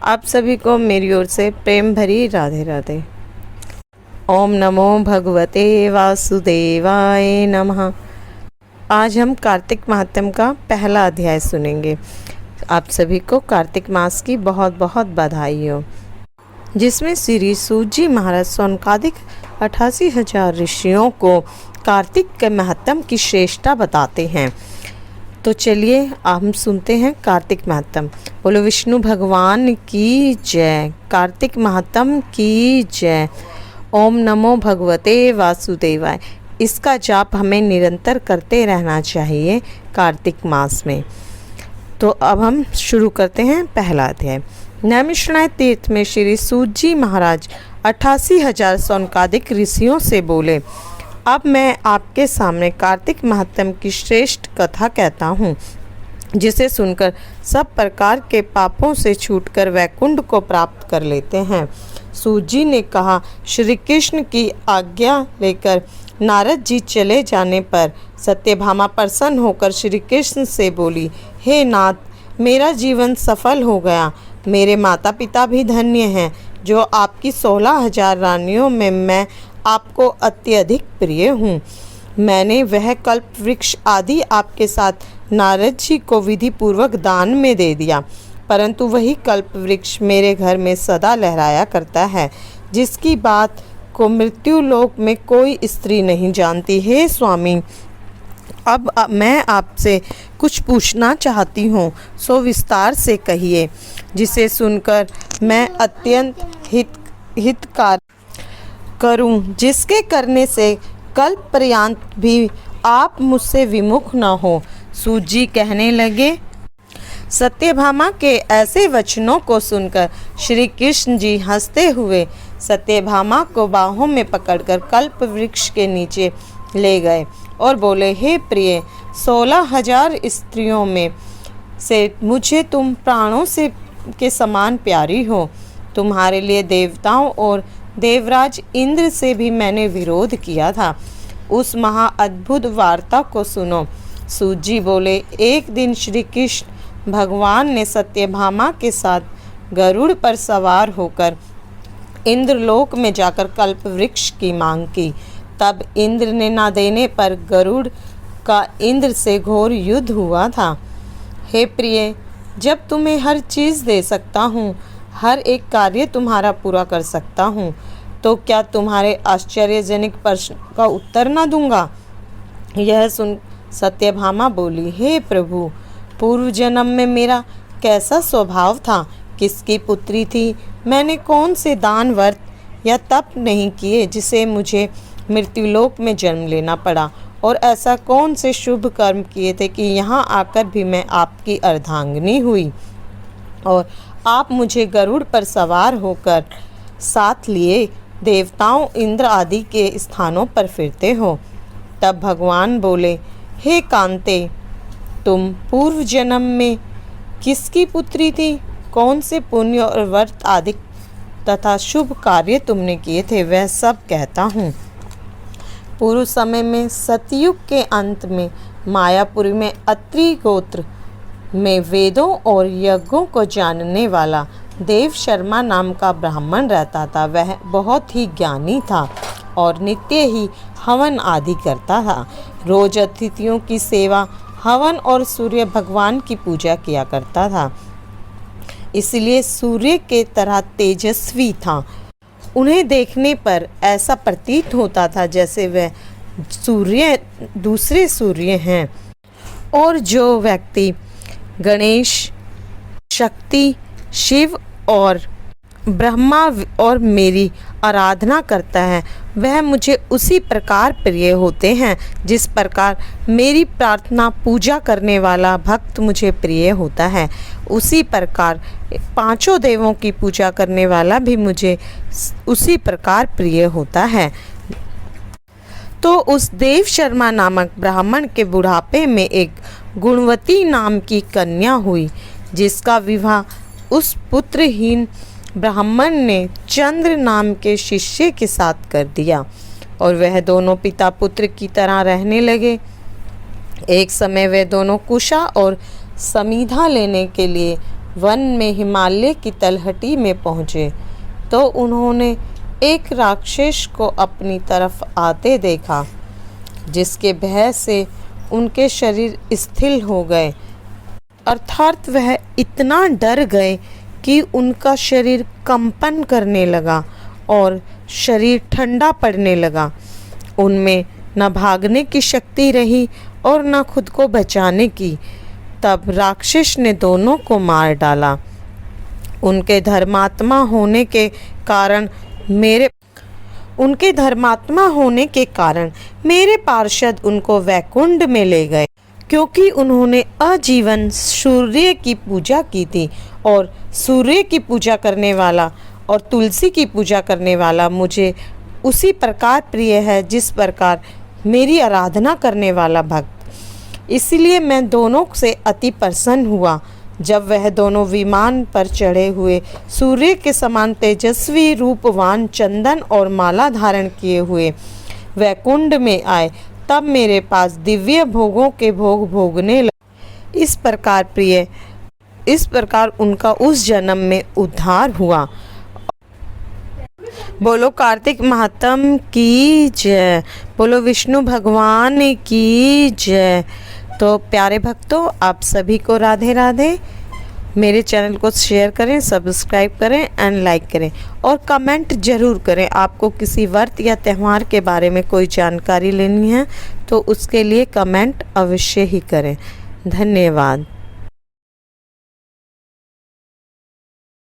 आप सभी को मेरी ओर से प्रेम भरी राधे राधे। ओम नमो भगवते वासुदेवाय नमः। आज हम कार्तिक महात्म्य का पहला अध्याय सुनेंगे। आप सभी को कार्तिक मास की बहुत बहुत बधाई हो, जिसमें श्री सूत जी महाराज सौनकादिक 88,000 ऋषियों को कार्तिक के महात्म्य की श्रेष्ठता बताते हैं। तो चलिए हम सुनते हैं कार्तिक महात्म्य। बोलो विष्णु भगवान की जय। कार्तिक महात्म्य की जय। ओम नमो भगवते वासुदेवाय। इसका जाप हमें निरंतर करते रहना चाहिए कार्तिक मास में। तो अब हम शुरू करते हैं पहला अध्याय। नैमिषारण्य तीर्थ में श्री सूत जी महाराज 88,000 सौनकादिक ऋषियों से बोले, अब मैं आपके सामने कार्तिक महात्म्य की श्रेष्ठ कथा कहता हूँ, जिसे सुनकर सब प्रकार के पापों से छूटकर वैकुंठ को प्राप्त कर लेते हैं। सूत जी ने कहा, श्री कृष्ण की आज्ञा लेकर नारद जी चले जाने पर सत्यभामा प्रसन्न होकर श्री कृष्ण से बोली, हे नाथ, मेरा जीवन सफल हो गया। मेरे माता पिता भी धन्य हैं, जो आपकी 16,000 रानियों में मैं आपको अत्यधिक प्रिय हूँ। मैंने वह कल्प वृक्ष आदि आपके साथ नारद जी को विधि पूर्वक दान में दे दिया, परंतु वही कल्प वृक्ष मेरे घर में सदा लहराया करता है, जिसकी बात को मृत्यु लोक में कोई स्त्री नहीं जानती। हे स्वामी, अब मैं आपसे कुछ पूछना चाहती हूँ, सो विस्तार से कहिए, जिसे सुनकर मैं अत्यंत हितकार करूं, जिसके करने से कल्प पर्यंत भी आप मुझसे विमुख न हो। सूत जी कहने लगे। सत्यभामा के ऐसे वचनों को सुनकर श्री कृष्ण जी हंसते हुए सत्यभामा को बाहों में पकड़कर कल्प वृक्ष के नीचे ले गए और बोले, हे प्रिय, 16,000 स्त्रियों में से मुझे तुम प्राणों से के समान प्यारी हो। तुम्हारे लिए देवताओं और देवराज इंद्र से भी मैंने विरोध किया था। उस महा अद्भुत वार्ता को सुनो। सूत जी बोले, एक दिन श्री कृष्ण भगवान ने सत्यभामा के साथ गरुड़ पर सवार होकर इंद्रलोक में जाकर कल्प वृक्ष की मांग की। तब इंद्र ने ना देने पर गरुड़ का इंद्र से घोर युद्ध हुआ था। हे प्रिय, जब तुम्हें हर चीज़ दे सकता हूँ, हर एक कार्य तुम्हारा पूरा कर सकता हूँ, तो क्या तुम्हारे आश्चर्यजनक प्रश्न का उत्तर न दूंगा? यह सुन सत्यभामा बोली, हे प्रभु, पूर्व जन्म में मेरा कैसा स्वभाव था, किसकी पुत्री थी, मैंने कौन से दान व्रत या तप नहीं किए जिसे मुझे मृत्युलोक में जन्म लेना पड़ा, और ऐसा कौन से शुभ कर्म किए थे कि यहाँ आकर भी मैं आपकी अर्धांगिनी हुई और आप मुझे गरुड़ पर सवार होकर साथ लिए देवताओं इंद्र आदि के स्थानों पर फिरते हो। तब भगवान बोले, हे कांते, तुम पूर्व जन्म में किसकी पुत्री थी, कौन से पुण्य और व्रत आदि तथा शुभ कार्य तुमने किए थे, वह सब कहता हूँ। पूर्व समय में सतयुग के अंत में मायापुरी में अत्रि गोत्र में वेदों और यज्ञों को जानने वाला देव शर्मा नाम का ब्राह्मण रहता था। वह बहुत ही ज्ञानी था और नित्य ही हवन आदि करता था। रोज अतिथियों की सेवा, हवन और सूर्य भगवान की पूजा किया करता था, इसलिए सूर्य के तरह तेजस्वी था। उन्हें देखने पर ऐसा प्रतीत होता था जैसे वह दूसरे सूर्य हैं। और जो व्यक्ति गणेश, शक्ति, शिव और ब्रह्मा और मेरी आराधना करता है, वह मुझे उसी प्रकार प्रिय होते हैं जिस प्रकार मेरी प्रार्थना पूजा करने वाला भक्त मुझे प्रिय होता है। उसी प्रकार पांचों देवों की पूजा करने वाला भी मुझे उसी प्रकार प्रिय होता है। तो उस देव शर्मा नामक ब्राह्मण के बुढ़ापे में एक गुणवती नाम की कन्या हुई, जिसका विवाह उस पुत्रहीन ब्राह्मण ने चंद्र नाम के शिष्य के साथ कर दिया और वह दोनों पिता पुत्र की तरह रहने लगे। एक समय वे दोनों कुशा और समीधा लेने के लिए वन में हिमालय की तलहटी में पहुँचे तो उन्होंने एक राक्षस को अपनी तरफ आते देखा, जिसके भय से उनके शरीर स्थिर हो गए, अर्थात वह इतना डर गए कि उनका शरीर कंपन करने लगा और शरीर ठंडा पड़ने लगा। उनमें न भागने की शक्ति रही और न खुद को बचाने की। तब राक्षस ने दोनों को मार डाला। उनके धर्मात्मा होने के कारण मेरे पार्षद उनको वैकुंठ में ले गए, क्योंकि उन्होंने आजीवन सूर्य की पूजा की थी, और सूर्य की पूजा करने वाला और तुलसी की पूजा करने वाला मुझे उसी प्रकार प्रिय है जिस प्रकार मेरी आराधना करने वाला भक्त। इसलिए मैं दोनों से अति प्रसन्न हुआ। जब वह दोनों विमान पर चढ़े हुए सूर्य के समान तेजस्वी रूपवान चंदन और माला धारण किए हुए वैकुंठ में आए, तब मेरे पास दिव्य भोगों के भोग भोगने लगे। इस प्रकार उनका उस जन्म में उद्धार हुआ। बोलो कार्तिक महात्म की जय, बोलो विष्णु भगवान की जय। तो प्यारे भक्तों, आप सभी को राधे राधे। मेरे चैनल को शेयर करें, सब्सक्राइब करें एंड लाइक करें, और कमेंट ज़रूर करें। आपको किसी व्रत या त्यौहार के बारे में कोई जानकारी लेनी है तो उसके लिए कमेंट अवश्य ही करें। धन्यवाद।